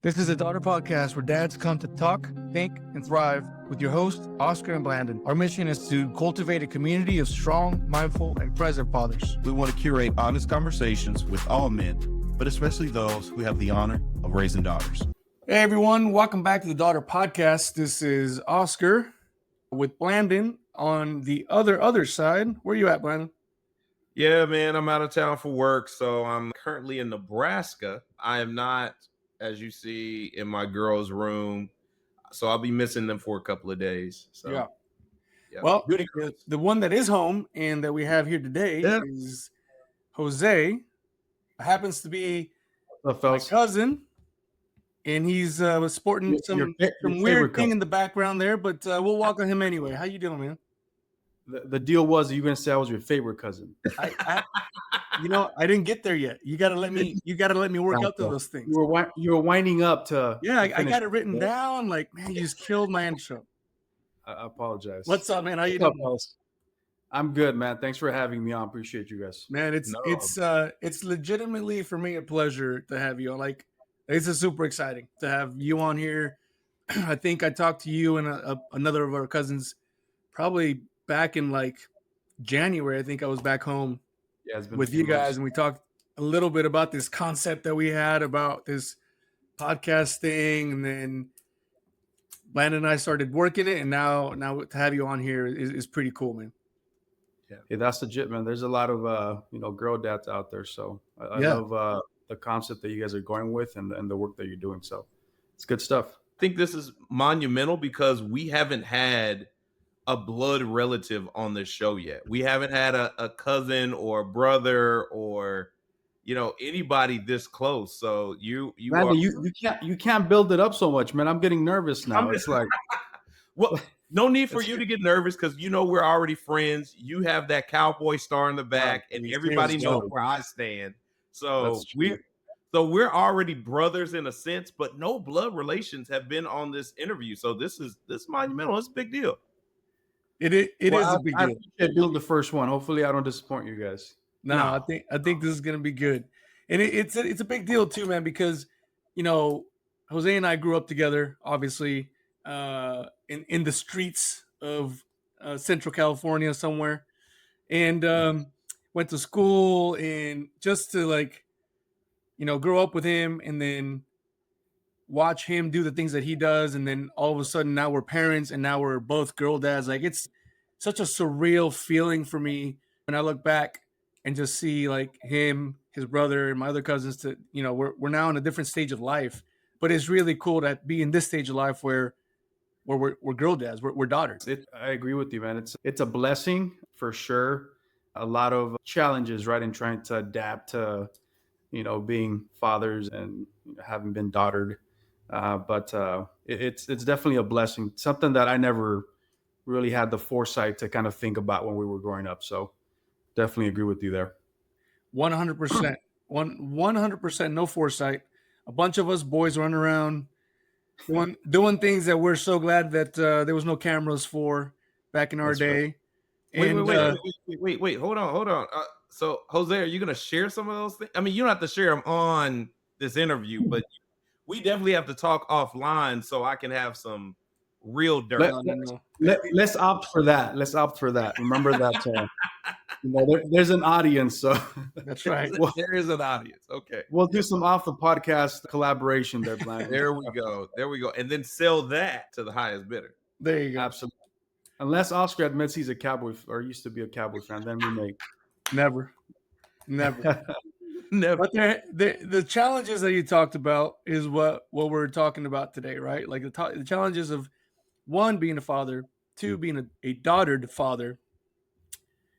This is a daughter podcast where dads come to talk, think, and thrive with your hosts, Oscar and Blandon. Our mission is to cultivate a community of strong, mindful, and present fathers. We want to curate honest conversations with all men, but especially those who have the honor of raising daughters. Hey everyone, welcome back to the Daughter Podcast. This is Oscar with Blandon on the other side. Where you at, Blandon? Yeah, man, I'm out of town for work, so I'm currently in Nebraska. I am not, as you see, in my girl's room, so I'll be missing them for a couple of days. So, Yeah. yeah. Well, the one that is home and that we have here today is Jose. Happens to be my cousin, and he's sporting some weird thing in the background there, but we'll walk on him anyway. How you doing, man? The deal was you were gonna say I was your favorite cousin. I didn't get there yet. You gotta let me work out those things. You were winding up to. Yeah, I got it written down. Like, man, you just killed my intro. I apologize. What's up, man? How you doing? I'm good, man. Thanks for having me on. Appreciate you guys. Man, it's legitimately for me a pleasure to have you on. Like, it's super exciting to have you on here. I think I talked to you and another of our cousins probably back in like January. I think I was back home with you guys, and we talked a little bit about this concept that we had about this podcast thing, and then Blandon and I started working it, and now to have you on here is pretty cool, man. Yeah, that's legit, man. There's a lot of girl dads out there, so I love the concept that you guys are going with and the work that you're doing. So it's good stuff. I think this is monumental because we haven't had a blood relative on this show yet. We haven't had a cousin or a brother or anybody this close. So you can't build it up so much, man. I'm getting nervous now. It's like well, no need for you to get nervous because we're already friends. You have that cowboy star in the back, and everybody knows where I stand. So we're already brothers in a sense, but no blood relations have been on this interview. So this is monumental. It's a big deal. It is a big deal. I build the first one. Hopefully, I don't disappoint you guys. No, I think this is gonna be good, and it's a big deal too, man. Because Jose and I grew up together, obviously, in the streets of Central California somewhere, and went to school, and just to grow up with him, and then watch him do the things that he does, and then all of a sudden now we're parents and now we're both girl dads. Like, it's such a surreal feeling for me when I look back and just see like him, his brother, and my other cousins we're now in a different stage of life. But it's really cool to be in this stage of life where we're girl dads, we're daughters. I agree with you, man. It's a blessing for sure. A lot of challenges, right, in trying to adapt to being fathers and having been daughtered. But it's definitely a blessing, something that I never really had the foresight to kind of think about when we were growing up. So definitely agree with you there. 100%. 100% no foresight. A bunch of us boys running around doing things that we're so glad that there was no cameras for back in our day. Right. Wait, hold on. So Jose, are you going to share some of those things? I mean, you don't have to share them on this interview, but we definitely have to talk offline so I can have some real dirt. Let's opt for that. Remember that there's an audience, so that's right. Well, there is an audience. Okay, we'll do some off the podcast collaboration there, Blandon. There we go, and then sell that to the highest bidder. There you go. Absolutely. Unless Oscar admits he's a Cowboy or used to be a Cowboy fan, then we may. Never. But the challenges that you talked about is what we're talking about today, right? Like the challenges of, one, being a father, two, being a daughtered father,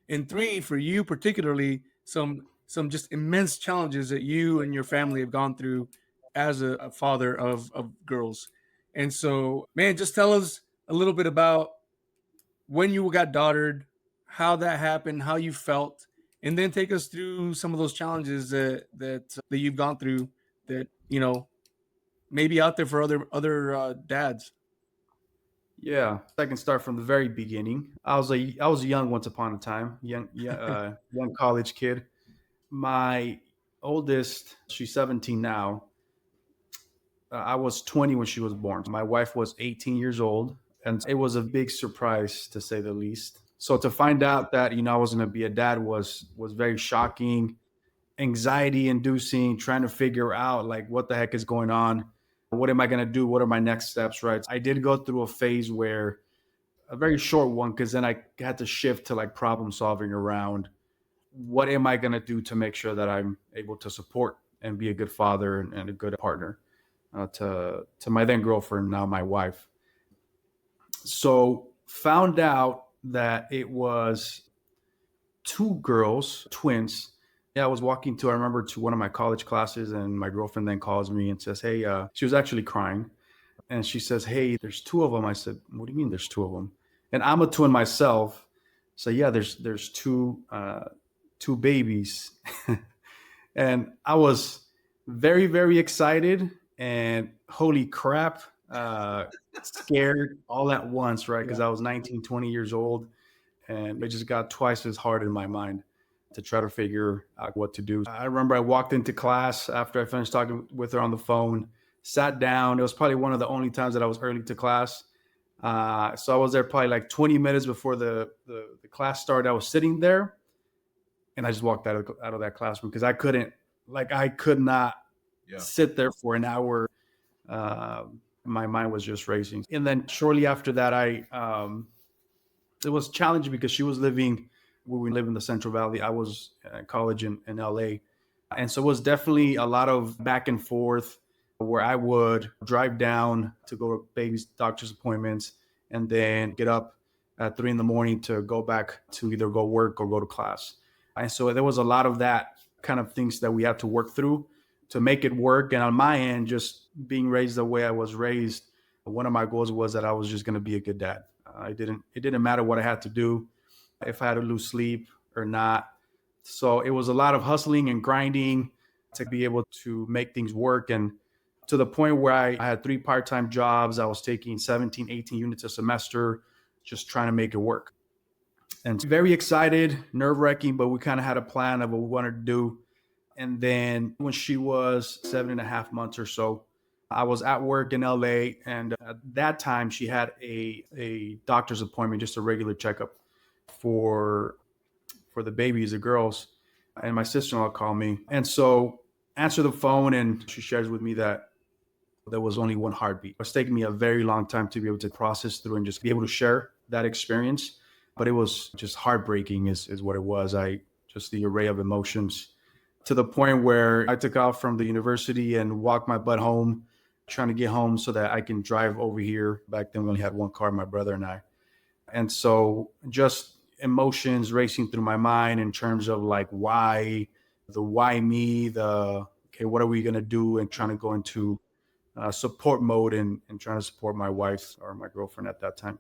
and three, for you particularly, some just immense challenges that you and your family have gone through as a father of girls. And so, man, just tell us a little bit about when you got daughtered, how that happened, how you felt. And then take us through some of those challenges that you've gone through that, maybe out there for other dads. Yeah, I can start from the very beginning. I was young once upon a time, young college kid. My oldest, she's 17 now. I was 20 when she was born. My wife was 18 years old, and it was a big surprise to say the least. So to find out that, I was going to be a dad was very shocking, anxiety inducing, trying to figure out like what the heck is going on. What am I going to do? What are my next steps, right? I did go through a phase where, a very short one, because then I had to shift to like problem solving around what am I going to do to make sure that I'm able to support and be a good father and a good partner to my then girlfriend, now my wife. So found out that it was two girls, twins. Yeah, I was walking I remember to one of my college classes, and my girlfriend then calls me and says, hey, she was actually crying. And she says, hey, there's two of them. I said, what do you mean there's two of them? And I'm a twin myself. So yeah, there's two babies. And I was very, very excited and holy crap, scared all at once, right? Because I was 19, 20 years old, and it just got twice as hard in my mind to try to figure out what to do. I remember I walked into class after I finished talking with her on the phone, sat down. It was probably one of the only times that I was early to class. So I was there probably like 20 minutes before the class started. I was sitting there, and I just walked out of that classroom because I could not sit there for an hour. My mind was just racing. And then shortly after that, it was challenging because she was living where we live in the Central Valley. I was at college in LA. And so it was definitely a lot of back and forth where I would drive down to go to baby's doctor's appointments and then get up at 3 a.m. to go back to either go work or go to class. And so there was a lot of that kind of things that we had to work through to make it work. And on my end, just being raised the way I was raised, one of my goals was that I was just going to be a good dad. It didn't matter what I had to do, if I had to lose sleep or not. So it was a lot of hustling and grinding to be able to make things work. And to the point where I had 3 part-time jobs, I was taking 17, 18 units a semester, just trying to make it work. And very excited, nerve-wracking, but we kind of had a plan of what we wanted to do. And then when she was 7.5 months or so, I was at work in LA, and at that time she had a doctor's appointment, just a regular checkup for the babies, the girls. And my sister-in-law called me. And so answer the phone, and she shares with me that there was only one heartbeat. It was taking me a very long time to be able to process through and just be able to share that experience. But it was just heartbreaking is what it was. Just the array of emotions, to the point where I took off from the university and walked my butt home, trying to get home so that I can drive over here. Back then we only had one car, my brother and I. And so just emotions racing through my mind in terms of like why me, okay, what are we going to do, and trying to go into support mode and trying to support my wife, or my girlfriend at that time.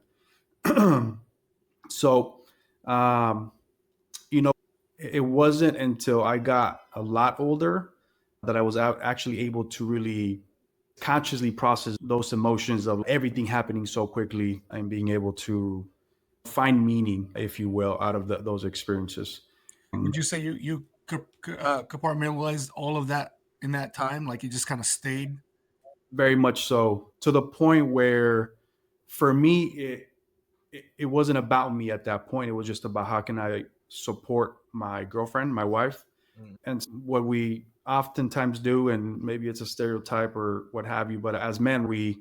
So, it wasn't until I got a lot older that I was actually able to really consciously process those emotions of everything happening so quickly, and being able to find meaning, if you will, out of those experiences. Would you say you compartmentalized all of that in that time? Like you just kind of stayed? Very much so, to the point where for me, it wasn't about me at that point. It was just about how can I support my girlfriend, my wife. And what we oftentimes do, and maybe it's a stereotype or what have you, but as men, we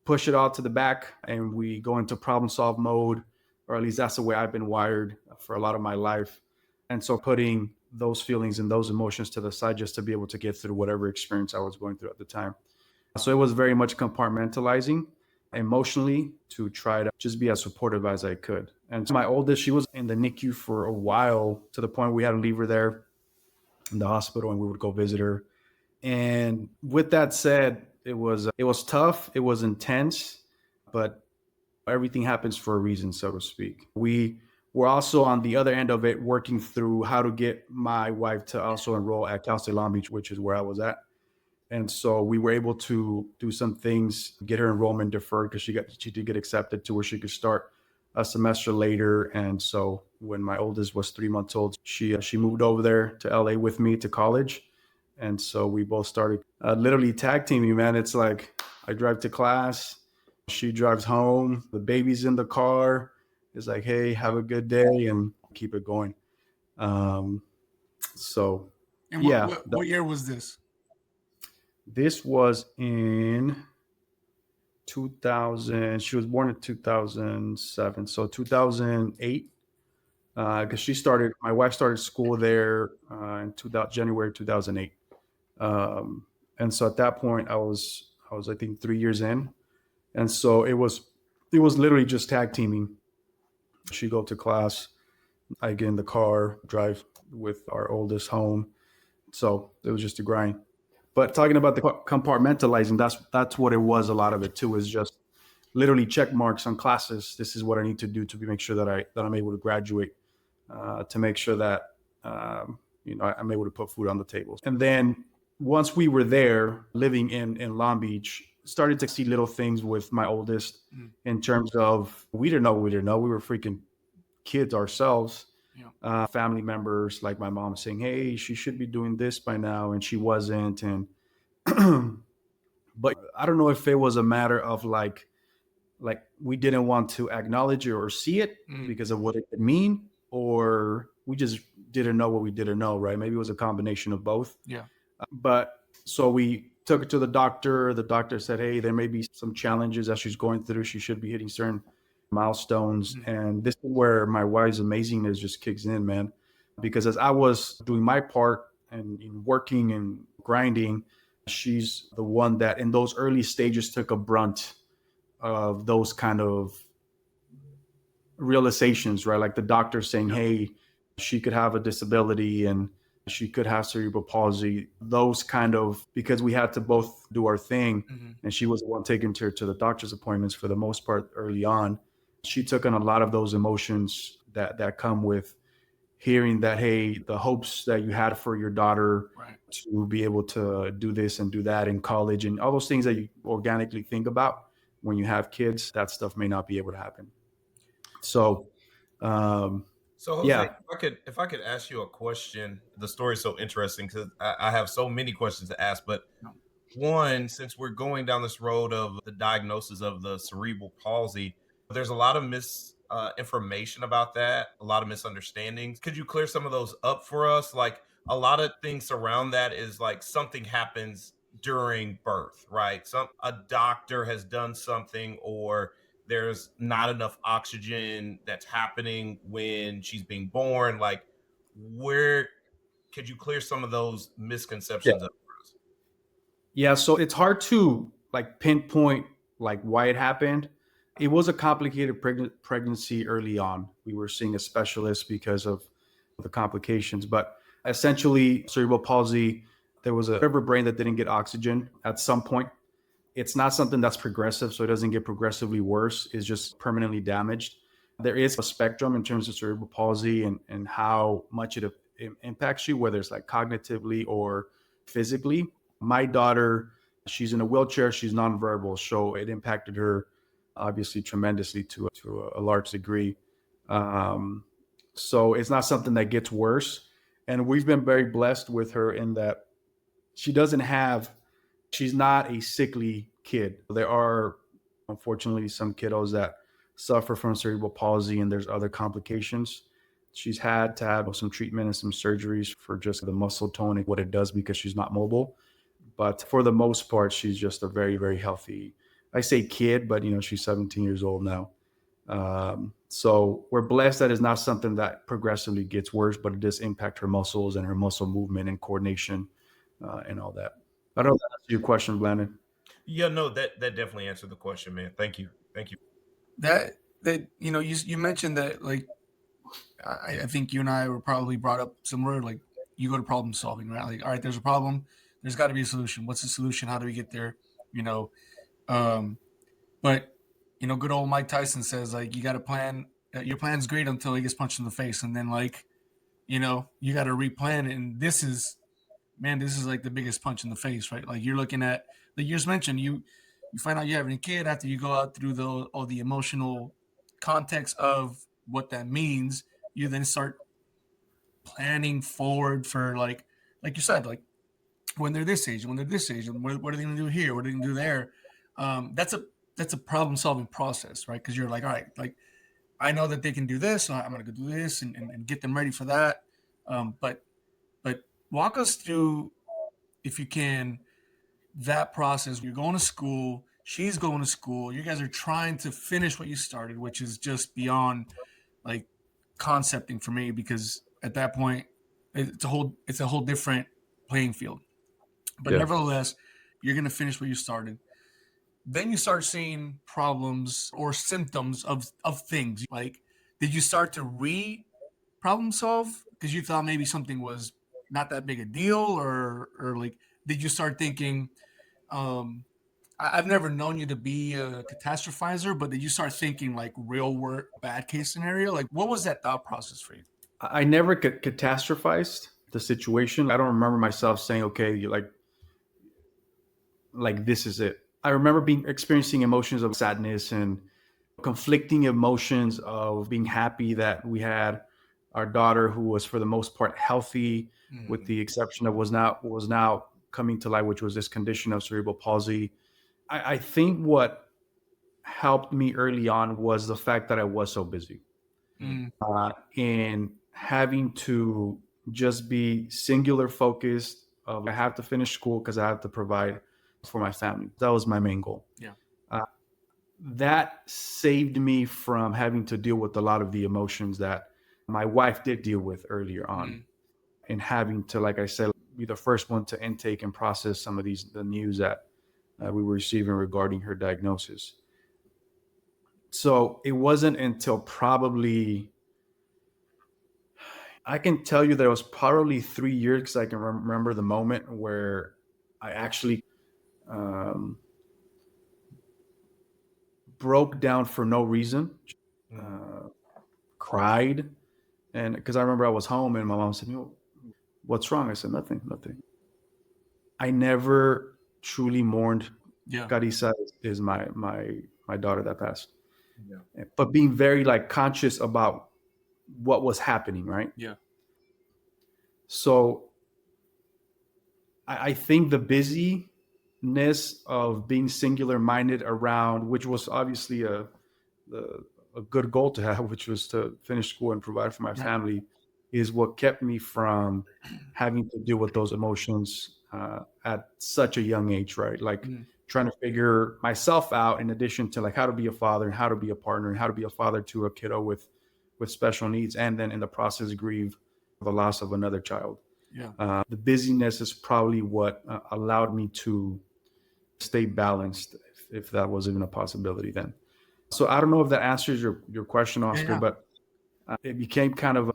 push it all to the back and we go into problem solve mode, or at least that's the way I've been wired for a lot of my life. And so putting those feelings and those emotions to the side just to be able to get through whatever experience I was going through at the time. So it was very much compartmentalizing emotionally to try to just be as supportive as I could. And my oldest, she was in the NICU for a while, to the point we had to leave her there in the hospital and we would go visit her. And with that said, it was tough. It was intense, but everything happens for a reason, so to speak. We were also on the other end of it, working through how to get my wife to also enroll at Cal State Long Beach, which is where I was at. And so we were able to do some things, get her enrollment deferred because she did get accepted to where she could start a semester later. And so when my oldest was 3 months old, she moved over there to LA with me to college. And so we both started literally tag teaming, man. It's like I drive to class, she drives home, the baby's in the car. It's like, hey, have a good day and keep it going. So, And yeah. what year was this? This was in 2000. She was born in 2007. So 2008. Because my wife started school there in January 2008. And so at that point, I was I think 3 years in, and so it was literally just tag teaming. She go to class, I get in the car, drive with our oldest home. So it was just a grind. But talking about the compartmentalizing, that's what it was. A lot of it too is just literally check marks on classes. This is what I need to do to make sure that I'm able to graduate, to make sure that I'm able to put food on the table. And then once we were there, living in Long Beach, started to see little things with my oldest in terms of we didn't know. We were freaking kids ourselves. Yeah. Family members like my mom saying, "Hey, she should be doing this by now," and she wasn't. And but I don't know if it was a matter of like we didn't want to acknowledge it or see it because of what it could mean, or we just didn't know what we didn't know, right? Maybe it was a combination of both. Yeah. But so we took her to the doctor. The doctor said, hey, there may be some challenges that she's going through. She should be hitting certain milestones. And this is where my wife's amazingness just kicks in, man. Because as I was doing my part and working and grinding, she's the one that in those early stages took a brunt of those kind of realizations, right? Like the doctor saying, hey, she could have a disability and she could have cerebral palsy. Those kind of, because we had to both do our thing, and she was the one taking her to the doctor's appointments for the most part early on. She took on a lot of those emotions that come with hearing that, hey, the hopes that you had for your daughter to be able to do this and do that in college and all those things that you organically think about when you have kids, that stuff may not be able to happen. So, so Jose, if I could ask you a question, the story is so interesting because I have so many questions to ask. But one, since we're going down this road of the diagnosis of the cerebral palsy, there's a lot of misinformation about that, a lot of misunderstandings. Could you clear some of those up for us? Like a lot of things around that is like something happens during birth, right? A doctor has done something, or there's not enough oxygen that's happening when she's being born. Like, where could you clear some of those misconceptions up for us? Yeah, so it's hard to like pinpoint like why it happened. It was a complicated pregnancy early on. We were seeing a specialist because of the complications, but essentially cerebral palsy, there was a part of her brain that didn't get oxygen at some point. It's not something that's progressive, so it doesn't get progressively worse. It's just permanently damaged. There is a spectrum in terms of cerebral palsy and how much it impacts you, whether it's like cognitively or physically. My daughter, she's in a wheelchair. She's nonverbal, so it impacted her obviously tremendously to a large degree. So it's not something that gets worse. And we've been very blessed with her in that she's not a sickly kid. There are, unfortunately, some kiddos that suffer from cerebral palsy and there's other complications. She's had to have some treatment and some surgeries for just the muscle tone and what it does because she's not mobile. But for the most part, she's just a very, very healthy, I say kid, but she's 17 years old now. So we're blessed that it's not something that progressively gets worse, but it does impact her muscles and her muscle movement and coordination and all that. I don't know if that answers your question, Blandon. Yeah, no, that definitely answered the question, man. Thank you. That you mentioned that, like, I think you and I were probably brought up somewhere, like, you go to problem solving, right? Like, all right, there's a problem, there's got to be a solution. What's the solution? How do we get there? But good old Mike Tyson says, like, you got to plan. Your plan's great until he gets punched in the face, and then like, you got to replan it. And this is like the biggest punch in the face, right? Like you're looking at, like you just mentioned, you find out you're having a kid after you go out through all the emotional context of what that means. You then start planning forward for like you said, like when they're this age, when they're this age, and what are they going to do here? What are they going to do there? That's a problem solving process, right? Because you're like, all right, like I know that they can do this, so I'm going to go do this and get them ready for that. But walk us through, if you can, that process. You're going to school, she's going to school, you guys are trying to finish what you started, which is just beyond like concepting for me, because at that point it's a whole different playing field. But Yeah. nevertheless, you're going to finish what you started. Then you start seeing problems or symptoms of things. Like, did you start to problem solve because you thought maybe something was not that big a deal, or like, did you start thinking, um I've never known you to be a catastrophizer, but did you start thinking like real world bad case scenario? Like, what was that thought process for you? I never catastrophized the situation. I don't remember myself saying, okay, you like this is it. I remember experiencing emotions of sadness and conflicting emotions of being happy that we had our daughter, who was for the most part healthy, with the exception of was now coming to light, which was this condition of cerebral palsy. I think what helped me early on was the fact that I was so busy, and having to just be singular focused of I have to finish school because I have to provide for my family. That was my main goal. Yeah. That saved me from having to deal with a lot of the emotions that my wife did deal with earlier on, and having to, like I said, be the first one to intake and process some of the news that we were receiving regarding her diagnosis. So it wasn't until probably, I can tell you there was probably 3 years, because I can remember the moment where I actually broke down for no reason, cried. And because I remember I was home and my mom said, what's wrong? I said, nothing. I never truly mourned. Yeah. Carissa is my daughter that passed. Yeah. But being very like conscious about what was happening, right? Yeah. So I think the busyness of being singular minded around, which was obviously a good goal to have, which was to finish school and provide for my family, is what kept me from having to deal with those emotions at such a young age, right? Like trying to figure myself out, in addition to like how to be a father and how to be a partner and how to be a father to a kiddo with special needs, and then in the process grieve the loss of another child. Yeah. The busyness is probably what allowed me to stay balanced, if that was even a possibility then. So I don't know if that answers your question, Oscar, but it became kind of a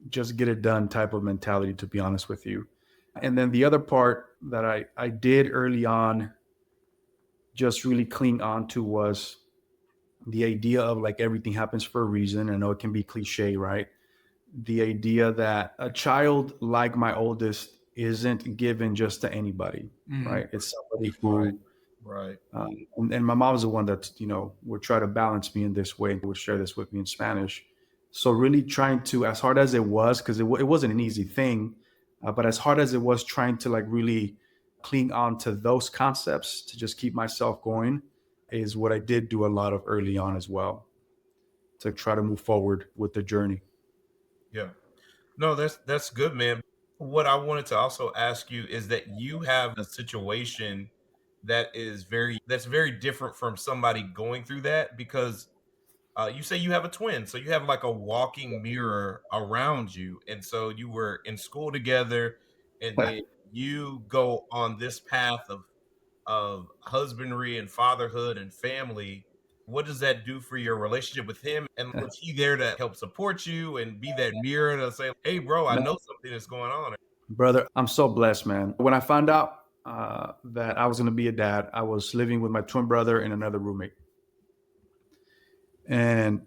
just get it done type of mentality, to be honest with you. And then the other part that I did early on just really cling on to was the idea of like everything happens for a reason. I know it can be cliche, right? The idea that a child like my oldest isn't given just to anybody, right? It's somebody who, right. And my mom's the one that, would try to balance me in this way, and would share this with me in Spanish. So really trying to, as hard as it was, because it wasn't an easy thing, but as hard as it was trying to like really cling on to those concepts to just keep myself going, is what I did do a lot of early on as well, to try to move forward with the journey. Yeah. No, that's good, man. What I wanted to also ask you is that you have a situation that's very different from somebody going through that, because you say you have a twin, so you have like a walking mirror around you, and so you were in school together, and then you go on this path of husbandry and fatherhood and family. What does that do for your relationship with him? And was he there to help support you and be that mirror to say, hey, bro, I know something is going on? Brother, I'm so blessed, man. When I found out that I was going to be a dad, I was living with my twin brother and another roommate. And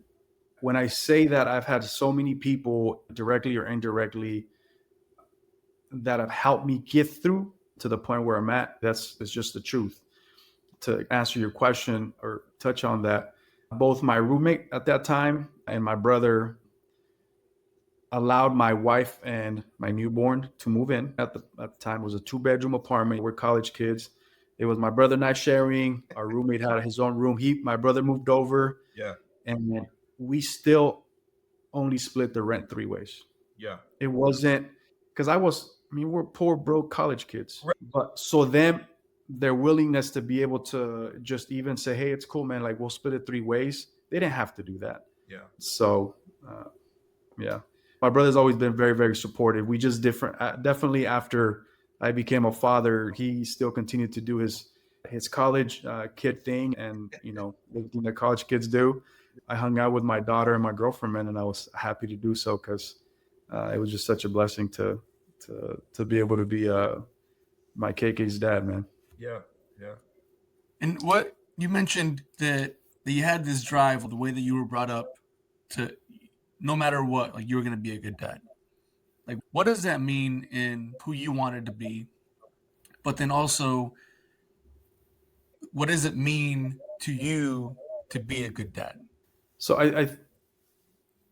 when I say that, I've had so many people, directly or indirectly, that have helped me get through to the point where I'm at. It's just the truth. To answer your question or touch on that, both my roommate at that time and my brother, allowed my wife and my newborn to move in. At the time, it was a 2-bedroom apartment. We're college kids. It was my brother and I sharing. Our roommate had his own room. My brother moved over, Yeah. and we still only split the rent 3 ways. Yeah. It wasn't because we're poor, broke college kids. Right. But their willingness to be able to just even say, hey, it's cool, man. Like, we'll split it 3 ways. They didn't have to do that. Yeah. So, yeah. My brother's always been very, very supportive. We just definitely after I became a father, he still continued to do his college kid thing and, everything that college kids do. I hung out with my daughter and my girlfriend, man, and I was happy to do so because it was just such a blessing to be able to be my KK's dad, man. Yeah. Yeah. And what you mentioned that you had this drive, the way that you were brought up, to no matter what, like you were going to be a good dad. Like, what does that mean in who you wanted to be? But then also, what does it mean to you to be a good dad? So I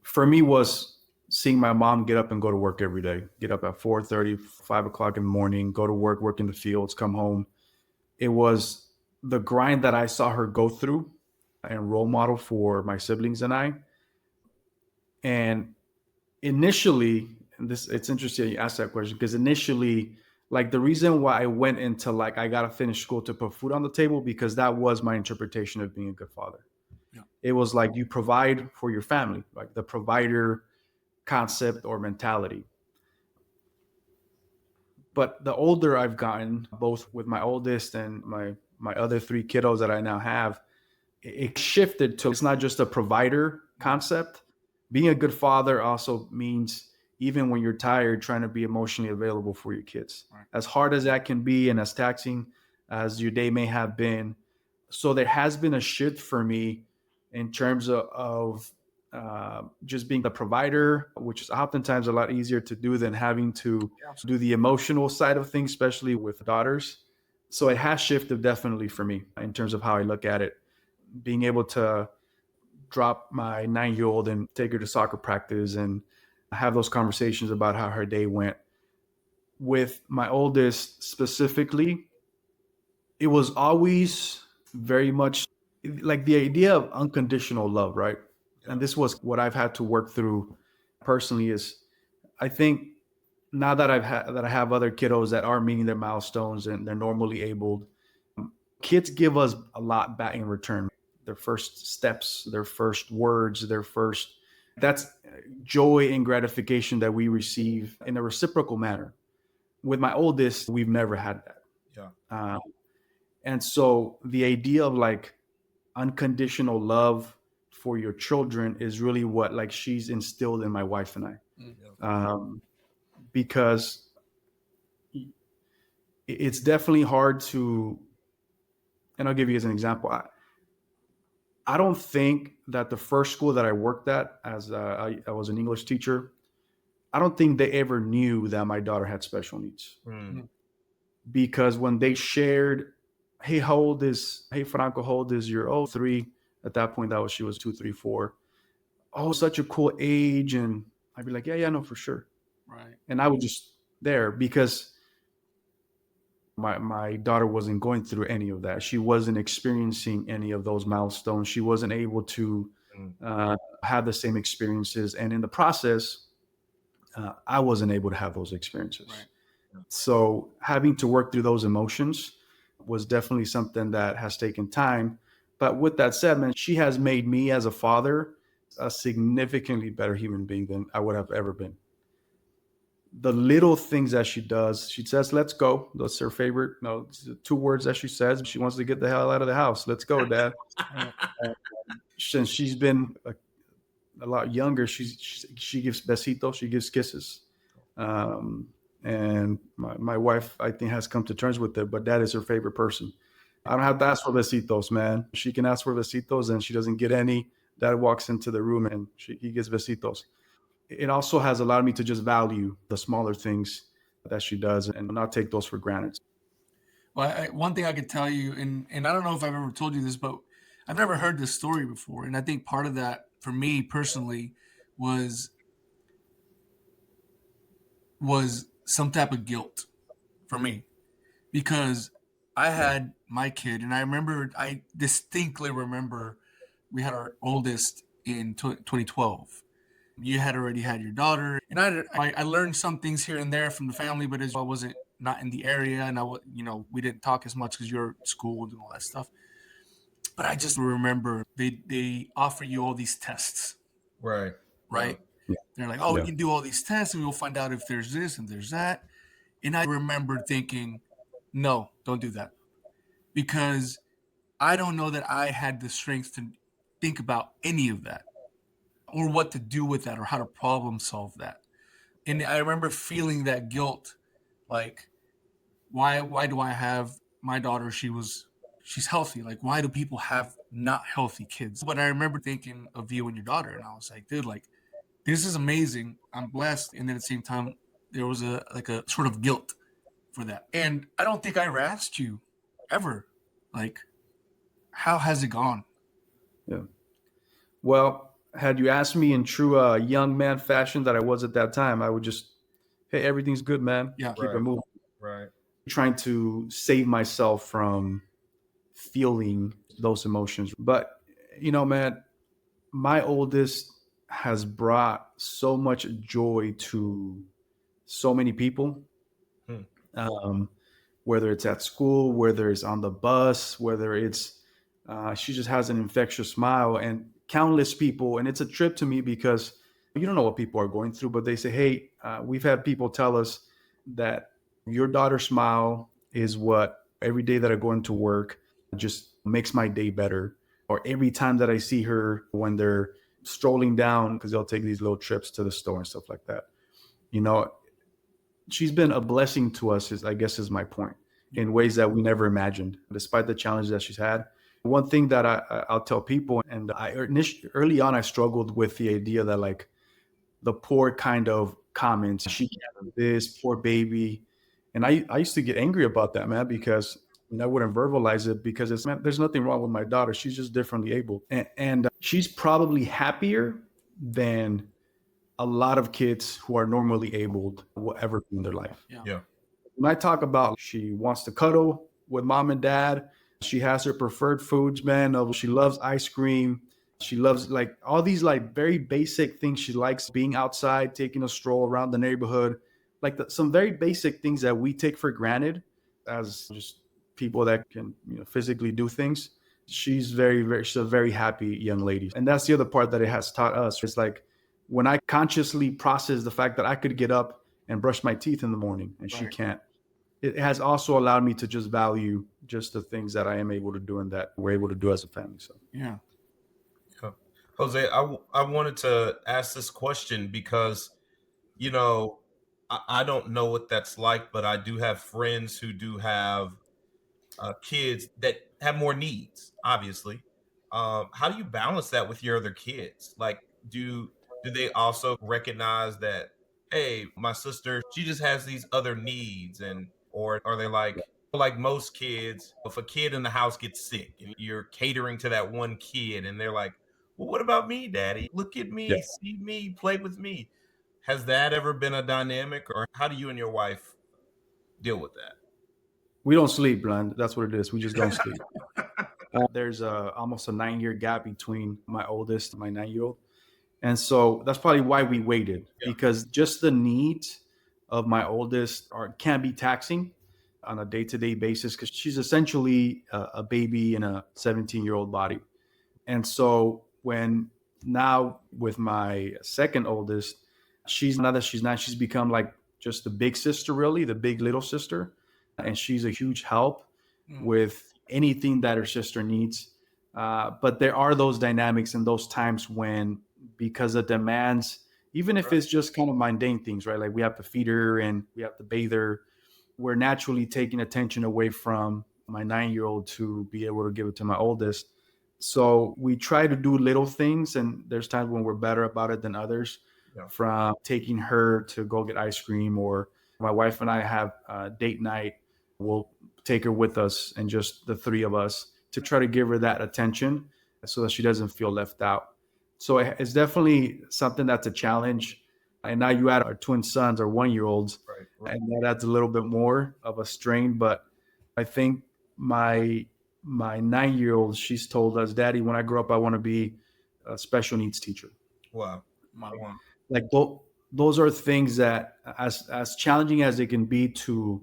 for me was seeing my mom get up and go to work every day, get up at 4:30, 5 o'clock in the morning, go to work in the fields, come home. It was the grind that I saw her go through and role model for my siblings and I. And initially, it's interesting you asked that question because initially, like the reason why I went into like I gotta finish school to put food on the table because that was my interpretation of being a good father. Yeah. It was like you provide for your family, like the provider concept or mentality. But the older I've gotten, both with my oldest and my other 3 kiddos that I now have, it shifted to it's not just a provider concept. Being a good father also means even when you're tired, trying to be emotionally available for your kids. Right. As hard as that can be and as taxing as your day may have been. So there has been a shift for me in terms of just being the provider, which is oftentimes a lot easier to do than having to do the emotional side of things, especially with daughters. So it has shifted definitely for me in terms of how I look at it. Being able to drop my 9-year-old and take her to soccer practice and have those conversations about how her day went. With my oldest specifically, it was always very much like the idea of unconditional love, right? Yeah. And this was what I've had to work through personally is I think now that I have other kiddos that are meeting their milestones and they're normally abled, kids give us a lot back in return. Their first steps, their first words, that's joy and gratification that we receive in a reciprocal manner. With my oldest, we've never had that. Yeah. And so the idea of like unconditional love for your children is really what like she's instilled in my wife and I. Mm-hmm. Because it's definitely hard to, and I'll give you as an example. I don't think that the first school that I worked at as I was an English teacher, I don't think they ever knew that my daughter had special needs. Mm. Because when they shared, hey, Franco, how old is your 3? At that point, she was 2, 3, 4. Oh, such a cool age. And I'd be like, yeah, no, for sure. Right. And I was just there because my daughter wasn't going through any of that. She wasn't experiencing any of those milestones. She wasn't able to have the same experiences. And in the process, I wasn't able to have those experiences. Right. So having to work through those emotions was definitely something that has taken time. But with that said, man, she has made me as a father a significantly better human being than I would have ever been. The little things that she does, she says, let's go. That's her favorite. No, 2 words that she says. She wants to get the hell out of the house. Let's go, Dad. Since she's been a lot younger, she gives besitos, she gives kisses. And my wife, I think, has come to terms with it, but Dad is her favorite person. I don't have to ask for besitos, man. She can ask for besitos and she doesn't get any. Dad walks into the room and he gets besitos. It also has allowed me to just value the smaller things that she does and not take those for granted. Well, one thing I could tell you, and I don't know if I've ever told you this, but I've never heard this story before. And I think part of that for me personally was was some type of guilt for me because I had my kid, and I distinctly remember we had our oldest in 2012. You had already had your daughter, and I learned some things here and there from the family, but as I wasn't not in the area, and we didn't talk as much because you're at school and all that stuff. But I just remember they offer you all these tests, Right. right? Yeah. They're like, oh, we Yeah. can do all these tests, and we'll find out if there's this and there's that. And I remember thinking, no, don't do that, because I don't know that I had the strength to think about any of that or what to do with that or how to problem solve that. And I remember feeling that guilt, like, why do I have my daughter? She's healthy. Like, why do people have not healthy kids? But I remember thinking of you and your daughter, and I was like, dude, like, this is amazing. I'm blessed. And then at the same time, there was a sort of guilt for that. And I don't think I ever asked you ever, like, how has it gone? Yeah. Well, had you asked me in true young man fashion that I was at that time, I would just, hey, everything's good, man. Yeah. Keep it Right. moving. Right. Trying to save myself from feeling those emotions. But, man, my oldest has brought so much joy to so many people. Hmm. Whether it's at school, whether it's on the bus, whether it's she just has an infectious smile, and countless people. And it's a trip to me because you don't know what people are going through, but they say, hey, we've had people tell us that your daughter's smile is what every day that I go into work just makes my day better. Or every time that I see her when they're strolling down, because they'll take these little trips to the store and stuff like that. She's been a blessing to us, I guess is my point, in ways that we never imagined, despite the challenges that she's had. One thing that I'll tell people, and early on, I struggled with the idea that, like, the poor kind of comments, she can't do this, poor baby. And I used to get angry about that, man, because I wouldn't verbalize it because man, there's nothing wrong with my daughter. She's just differently able. And she's probably happier than a lot of kids who are normally abled will ever be in their life. Yeah. When I talk about she wants to cuddle with mom and dad, she has her preferred foods, man. She loves ice cream. She loves like all these like very basic things. She likes being outside, taking a stroll around the neighborhood, like some very basic things that we take for granted as just people that can physically do things. She's she's a very happy young lady. And that's the other part that it has taught us. It's like when I consciously process the fact that I could get up and brush my teeth in the morning and she can't, it has also allowed me to just value just the things that I am able to do and that we're able to do as a family. So Yeah. Jose, I wanted to ask this question because, I don't know what that's like, but I do have friends who do have kids that have more needs, obviously. How do you balance that with your other kids? Like, do they also recognize that, hey, my sister, she just has these other needs, or are they like most kids, if a kid in the house gets sick and you're catering to that one kid and they're like, well, what about me, daddy? Look at me, see me, play with me. Has that ever been a dynamic, or how do you and your wife deal with that? we don't sleep, Bland. That's what it is. We just don't sleep. There's almost a 9-year gap between my oldest and my 9-year-old. And so that's probably why we waited, because just the needs of my oldest can be taxing on a day-to-day basis because she's essentially a baby in a 17-year-old body. And so when now with my second oldest, now that she's 9, she's become like just the big sister, really, the big little sister. And she's a huge help with anything that her sister needs. But there are those dynamics and those times when, because of demands, even if it's just kind of mundane things, right? Like we have to feed her and we have to bathe her. We're naturally taking attention away from my 9-year-old to be able to give it to my oldest. So we try to do little things, and there's times when we're better about it than others. From taking her to go get ice cream, or my wife and I have a date night. We'll take her with us and just the three of us to try to give her that attention so that she doesn't feel left out. So it's definitely something that's a challenge. And now you add our twin sons or 1-year-olds, Right. and that adds a little bit more of a strain. But I think my 9-year-old, she's told us, Daddy, when I grow up, I want to be a special needs teacher. Wow. Like those are things that, as challenging as it can be to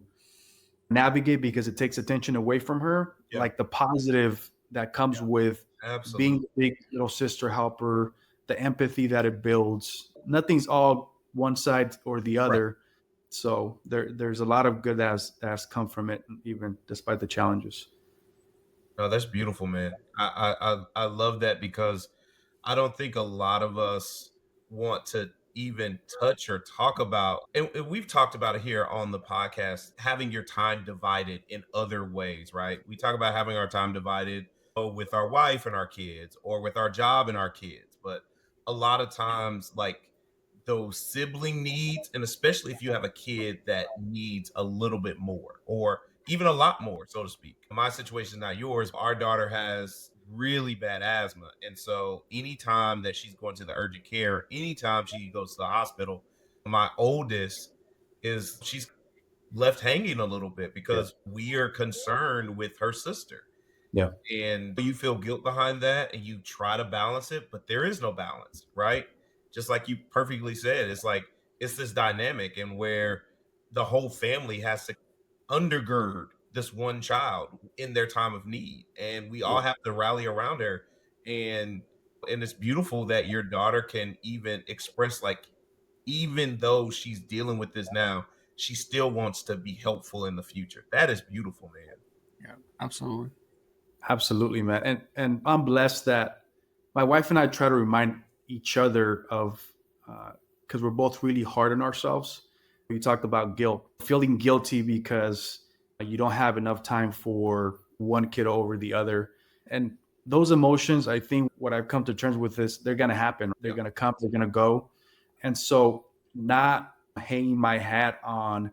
navigate, because it takes attention away from her, Yeah. like the positive that comes with Absolutely. being the big little sister helper, the empathy that it builds. Nothing's all one side or the other. Right. So there's a lot of good that's come from it, even despite the challenges. Oh, that's beautiful, man. I love that, because I don't think a lot of us want to even touch or talk about, and we've talked about it here on the podcast, having your time divided in other ways, right? We talk about having our time divided with our wife and our kids, or with our job and our kids. But a lot of times, like, those sibling needs, and especially if you have a kid that needs a little bit more, or even a lot more, so to speak. My situation is not yours. Our daughter has really bad asthma. And so anytime that she's going to the urgent care, anytime she goes to the hospital, my oldest she's left hanging a little bit, because we are concerned with her sister. Yeah. And you feel guilt behind that, and you try to balance it, but there is no balance, right? Just like you perfectly said, it's like, it's this dynamic, and where the whole family has to undergird this one child in their time of need, and we all have to rally around her. And it's beautiful that your daughter can even express, like, even though she's dealing with this now, she still wants to be helpful in the future. That is beautiful, man. Yeah, absolutely. Absolutely, man. And I'm blessed that my wife and I try to remind each other of, because we're both really hard on ourselves. You talked about guilt, feeling guilty because you don't have enough time for one kid over the other. And those emotions, I think what I've come to terms with is they're going to happen. They're going to come, they're going to go. And so not hanging my hat on,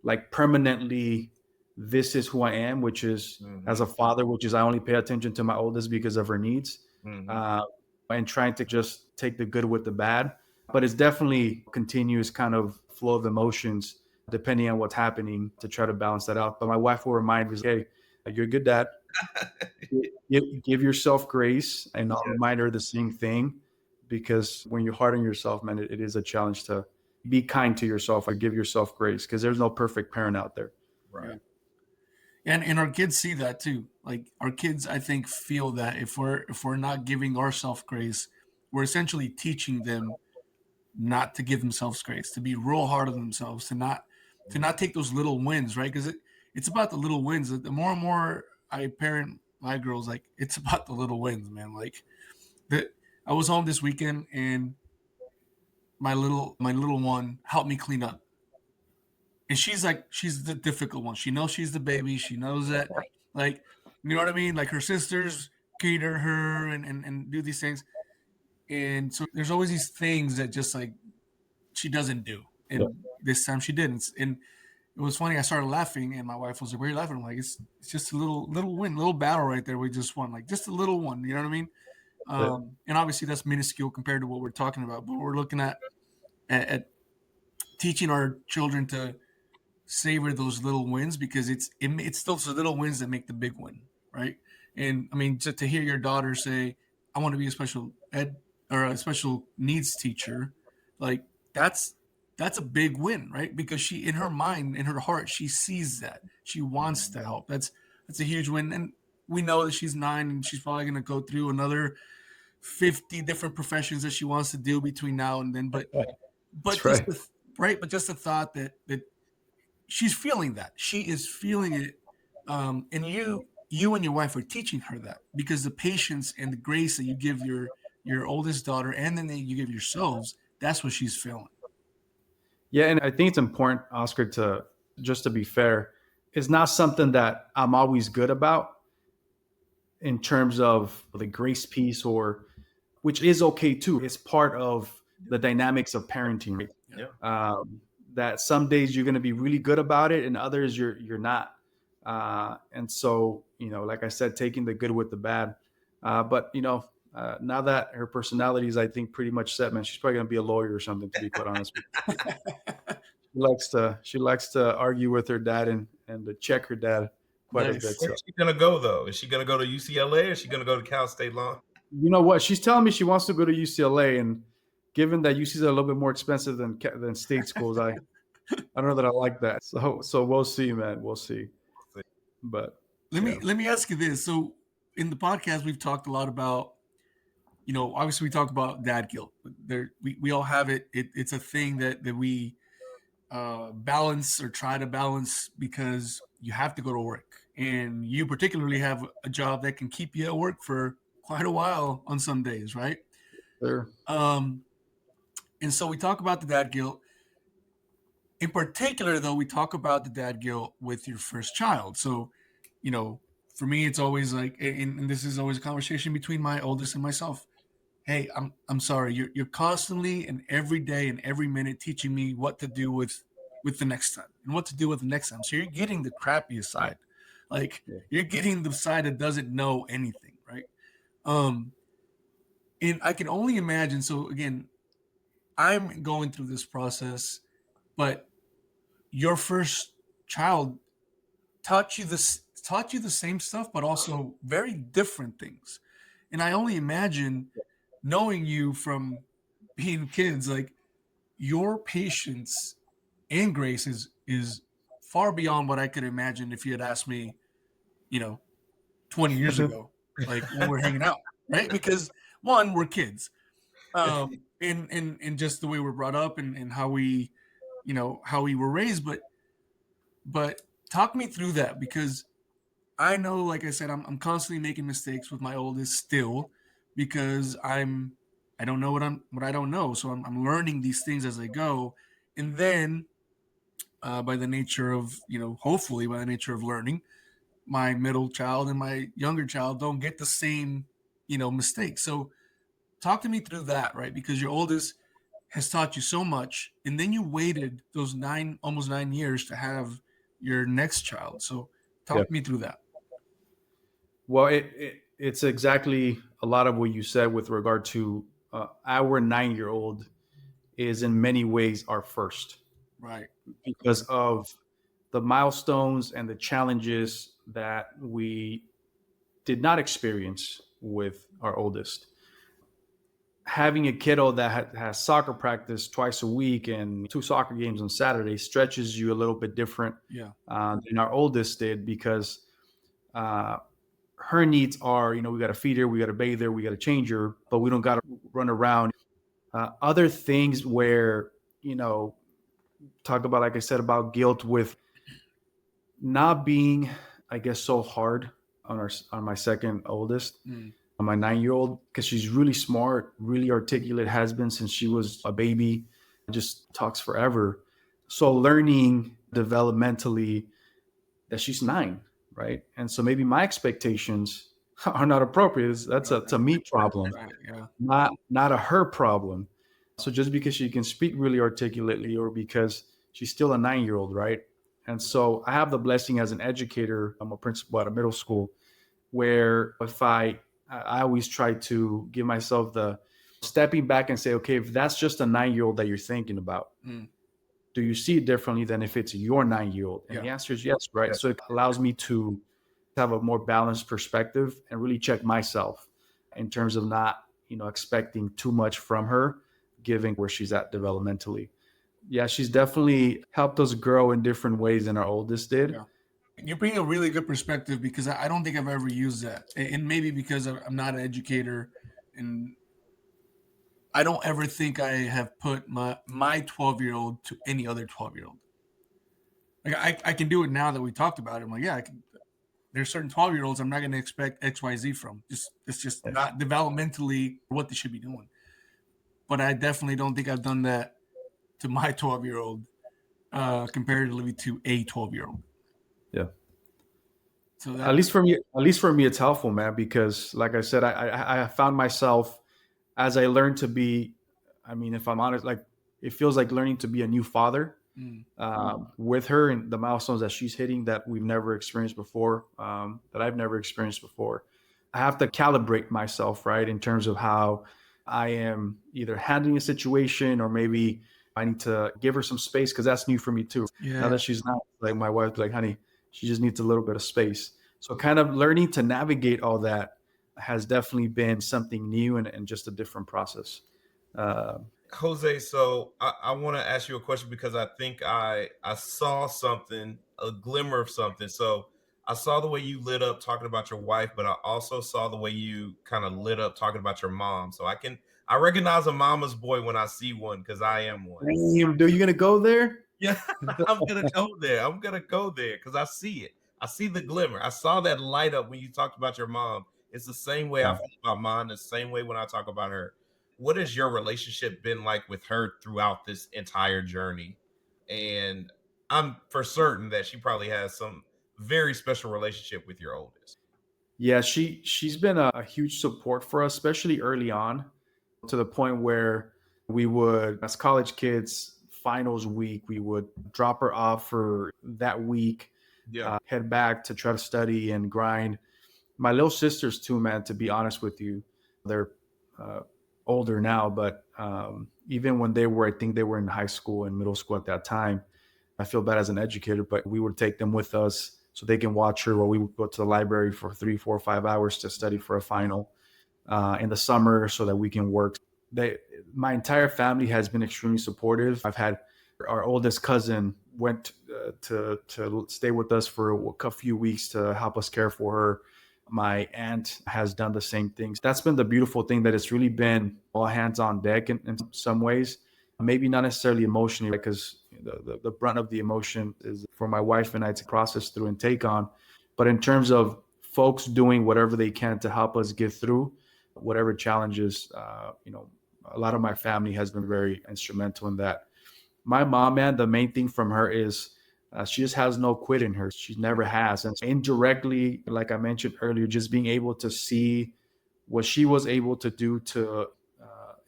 like, permanently, this is who I am, which is as a father, which is I only pay attention to my oldest because of her needs, and trying to just take the good with the bad. But it's definitely continuous kind of flow of emotions, depending on what's happening, to try to balance that out. But my wife will remind me, hey, you're a good dad. Give yourself grace. And I'll remind her the same thing, because when you're hard on yourself, man, it is a challenge to be kind to yourself or give yourself grace, because there's no perfect parent out there. Right. Yeah. And our kids see that too. Like, our kids, I think, feel that if we're not giving ourselves grace, we're essentially teaching them not to give themselves grace, to be real hard on themselves, to not take those little wins, right? Because it's about the little wins. The more and more I parent my girls, like, it's about the little wins, man. Like, I was home this weekend, and my little one helped me clean up. And she's the difficult one. She knows she's the baby. She knows that, like, you know what I mean? Like, her sisters cater her and do these things. And so there's always these things that just, like, she doesn't do. And this time she didn't. And it was funny. I started laughing, and my wife was like, "Why are you laughing?" I'm like, it's just a little win, little battle right there. We just won, like, just a little one. You know what I mean? And obviously that's minuscule compared to what we're talking about. But we're looking at teaching our children to savor those little wins, because it's those little wins that make the big win, right? And I mean, to hear your daughter say, "I want to be a special ed or a special needs teacher," like, that's a big win, right? Because she, in her mind, in her heart, she sees that she wants to help. That's a huge win. And we know that she's 9, and she's probably going to go through another 50 different professions that she wants to do between now and then. But just but just the thought that she's feeling that. She is feeling it. And you and your wife are teaching her that, because the patience and the grace that you give your oldest daughter, and then that you give yourselves, that's what she's feeling. Yeah, and I think it's important, Oscar, to just to be fair, it's not something that I'm always good about in terms of the grace piece, or which is okay too. It's part of the dynamics of parenting, right? Yeah. That some days you're going to be really good about it, and others you're not. And so, like I said, taking the good with the bad. But Now that her personality is, I think, pretty much set, man, she's probably gonna be a lawyer or something. To be quite honest with you. She likes to argue with her dad and to check her dad quite a bit. So. Where's she gonna go though? Is she gonna go to UCLA or is she gonna go to Cal State Law? You know what? She's telling me she wants to go to UCLA, and given that UC's a little bit more expensive than state schools, I don't know that I like that. So we'll see, man. We'll see. But let me ask you this. So in the podcast, we've talked a lot about, obviously we talk about dad guilt. We all have it. It's a thing that we balance or try to balance because you have to go to work, and you particularly have a job that can keep you at work for quite a while on some days, right? Sure. And so we talk about the dad guilt. In particular, though, we talk about the dad guilt with your first child. So, for me, it's always like, and this is always a conversation between my oldest and myself. Hey, I'm sorry. You're constantly and every day and every minute teaching me what to do with the next time and what to do with the next time. So you're getting the crappiest side. Like you're getting the side that doesn't know anything, right? And I can only imagine. So again, I'm going through this process, but your first child taught you the same stuff, but also very different things. And I only imagine, knowing you from being kids, like your patience and grace is far beyond what I could imagine if you had asked me, 20 years ago, like when we're hanging out, right? Because one, we're kids, and just the way we're brought up and how we, how we were raised. But talk me through that, because I know, like I said, I'm constantly making mistakes with my oldest still, because I don't know what I don't know. So I'm learning these things as I go. And then by the nature of, hopefully by the nature of learning, my middle child and my younger child don't get the same, mistakes. So talk to me through that, right? Because your oldest has taught you so much, and then you waited those almost 9 years to have your next child. So talk me through that. Well, it's exactly a lot of what you said with regard to our 9-year-old is in many ways our first, right? Because of the milestones and the challenges that we did not experience with our oldest. Having a kiddo that has soccer practice twice a week and 2 soccer games on Saturday stretches you a little bit different than our oldest did, because her needs are, we got to feed her, we got to bathe her, we got to change her, but we don't got to run around. Other things where, talk about, like I said, about guilt with not being, I guess, so hard on my second oldest, on my 9-year-old, because she's really smart, really articulate, has been since she was a baby, just talks forever. So learning developmentally that she's 9, right? And so maybe my expectations are not appropriate. That's a me problem, not a her problem. So just because she can speak really articulately, or because she's still a 9-year-old, right? And so I have the blessing as an educator. I'm a principal at a middle school, where if I always try to give myself the stepping back and say, okay, if that's just a 9-year-old that you're thinking about, do you see it differently than if it's your 9-year-old? And the answer is yes, right? So it allows me to have a more balanced perspective and really check myself in terms of not, expecting too much from her, given where she's at developmentally. Yeah, she's definitely helped us grow in different ways than our oldest did. Yeah. You bring a really good perspective, because I don't think I've ever used that. And maybe because I'm not an educator, and I don't ever think I have put my 12-year-old to any other 12-year-old. Like I can do it now that we talked about it. I'm like, yeah, I can. There's certain 12-year-olds I'm not going to expect XYZ from. It's just not developmentally what they should be doing. But I definitely don't think I've done that to my 12-year-old comparatively to a 12-year-old. Yeah. So at least for me, it's helpful, man, because like I said, I found myself as I learned to be, if I'm honest, like it feels like learning to be a new father with her, and the milestones that she's hitting that we've never experienced before, that I've never experienced before. I have to calibrate myself, right, in terms of how I am either handling a situation, or maybe I need to give her some space, because that's new for me too. Now that she's not like my wife, like, honey, she just needs a little bit of space. So kind of learning to navigate all that has definitely been something new, and just a different process. Uh, Jose, so I want to ask you a question, because I think I saw something, a glimmer of something. So I saw the way you lit up talking about your wife, but I also saw the way you kind of lit up talking about your mom. So I recognize a mama's boy when I see one, because I am one. Damn, dude, you gonna go there? Yeah, I'm gonna go there. I'm gonna go there because I see it. I see the glimmer. I saw that light up when you talked about your mom. It's the same way I Yeah. feel about mine, the same way when I talk about her. What has your relationship been like with her throughout this entire journey? And I'm for certain that she probably has some very special relationship with your oldest. Yeah, she's been a huge support for us, especially early on, to the point where we would, as college kids, finals week, we would drop her off for that week, Yeah. head back to try to study and grind. My little sisters too, man. To be honest with you, they're uh, older now, but even when they were, I think they were in high school and middle school at that time. I feel bad as an educator, but we would take them with us so they can watch her while we would go to the library for 3, 4, 5 hours to study for a final in the summer so that we can work. My entire family has been extremely supportive. I've had our oldest cousin went to stay with us for a few weeks to help us care for her. My aunt has done the same things. That's been the beautiful thing, that it's really been all hands on deck in some ways. Maybe not necessarily emotionally, because the brunt of the emotion is for my wife and I to process through and take on. But in terms of folks doing whatever they can to help us get through whatever challenges, a lot of my family has been very instrumental in that. My mom, man, the main thing from her is she just has no quit in her. She never has. And indirectly, like I mentioned earlier, just being able to see what she was able to do to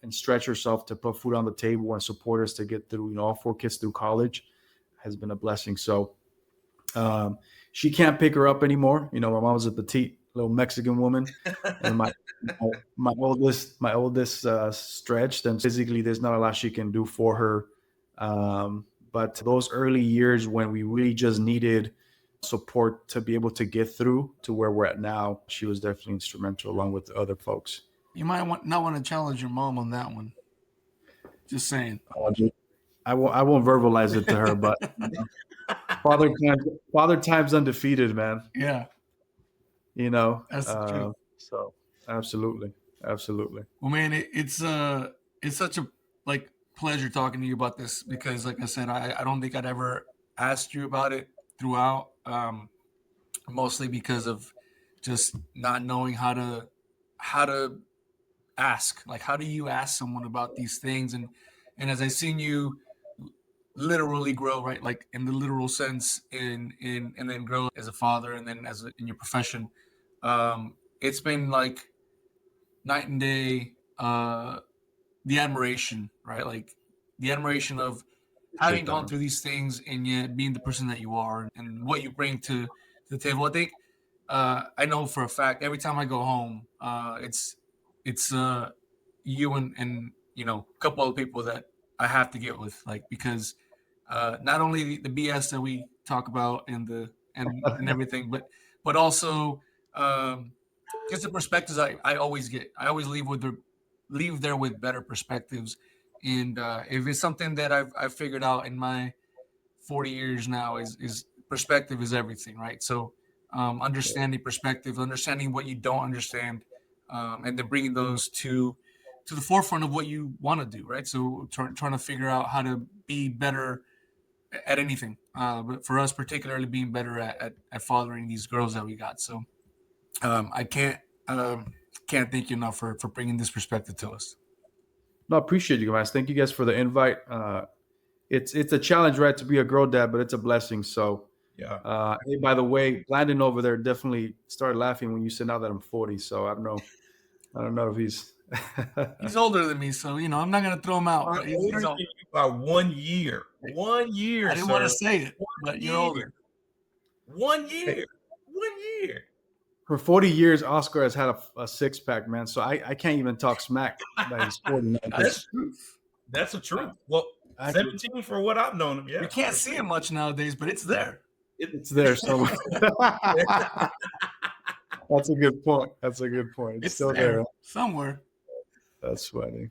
and stretch herself to put food on the table and support us to get through, all 4 kids through college, has been a blessing. So she can't pick her up anymore. My mom was a petite little Mexican woman, and my oldest stretched, and physically there's not a lot she can do for her. But those early years when we really just needed support to be able to get through to where we're at now, she was definitely instrumental along with the other folks. You might not want to challenge your mom on that one. Just saying. I won't verbalize it to her, but father time's undefeated, man. Yeah, that's true. So absolutely. Well, man, it's such a pleasure talking to you about this, because, like I said, I don't think I'd ever asked you about it throughout, mostly because of just not knowing how to ask. Like, how do you ask someone about these things? And as I seen you literally grow, right, like in the literal sense, and then grow as a father, and then in your profession, it's been like night and day. The admiration, right? Like the admiration of having gone through these things and yet being the person that you are, and what you bring to the table. I think I know for a fact every time I go home, it's you and a couple other people that I have to get with, like, because not only the BS that we talk about and everything, but also just the perspectives I always get. I always leave there with better perspectives. And if it's something that I've figured out in my 40 years now, is perspective is everything, right? So understanding perspective, understanding what you don't understand, and then bringing those to the forefront of what you want to do, right? So trying to figure out how to be better at anything, but for us particularly, being better at fathering these girls that we got. So I can't thank you enough for bringing this perspective to us. No, I appreciate you guys. Thank you guys for the invite. It's a challenge, right, to be a girl dad, but it's a blessing. So yeah. Hey, by the way, Blandon over there definitely started laughing when you said now that I'm 40. So I don't know if he's he's older than me, so I'm not gonna throw him out. But he's older by 1 year. 1 year. I didn't want to say it, but you're older. 1 year. 1 year. For 40 years, Oscar has had a six-pack, man. So I can't even talk smack that he's 49. That's the truth. Well, 17 for what I've known him. Yeah, we can't see it much nowadays, but it's there. It's there somewhere. That's a good point. It's still there somewhere. That's funny.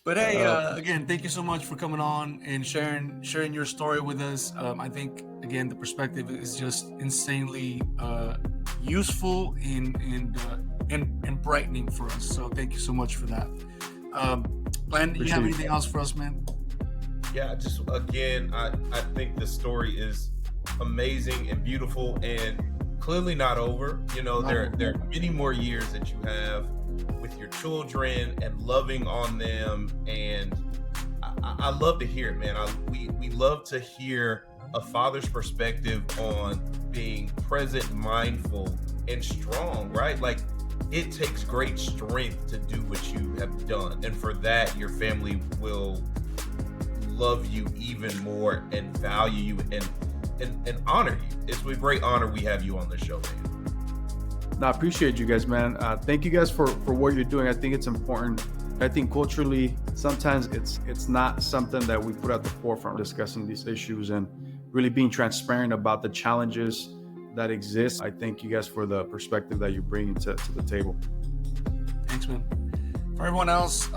But hey, again, thank you so much for coming on and sharing your story with us. I think again the perspective is just insanely useful and brightening for us. So thank you so much for that. Blandon, do you have anything else for us, man? Yeah, just again, I think the story is amazing and beautiful and clearly not over. You know, there are many more years that you have with your children and loving on them, and I love to hear it, man. We love to hear a father's perspective on being present, mindful, and strong, right? Like, it takes great strength to do what you have done, and for that, your family will love you even more and value you and honor you. It's with great honor we have you on the show, man. No, I appreciate you guys, man. Thank you guys for what you're doing. I think it's important. I think culturally, sometimes it's not something that we put at the forefront, discussing these issues and really being transparent about the challenges that exist. I thank you guys for the perspective that you bring to the table. Thanks, man. For everyone else,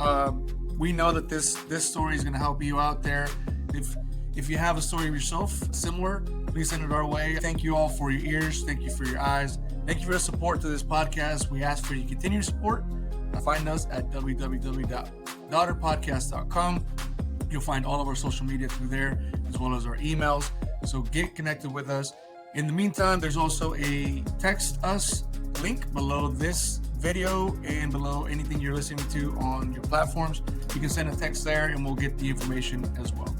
we know that this story is going to help you out there. If you have a story of yourself similar, please send it our way. Thank you all for your ears. Thank you for your eyes. Thank you for the support to this podcast. We ask for your continued support. Find us at www.daughterpodcast.com. You'll find all of our social media through there, as well as our emails. So get connected with us. In the meantime, there's also a text us link below this video and below anything you're listening to on your platforms. You can send a text there and we'll get the information as well.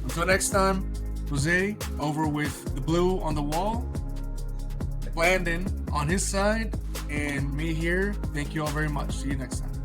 Until next time, Jose over with the blue on the wall, Blandon on his side, and me here. Thank you all very much. See you next time.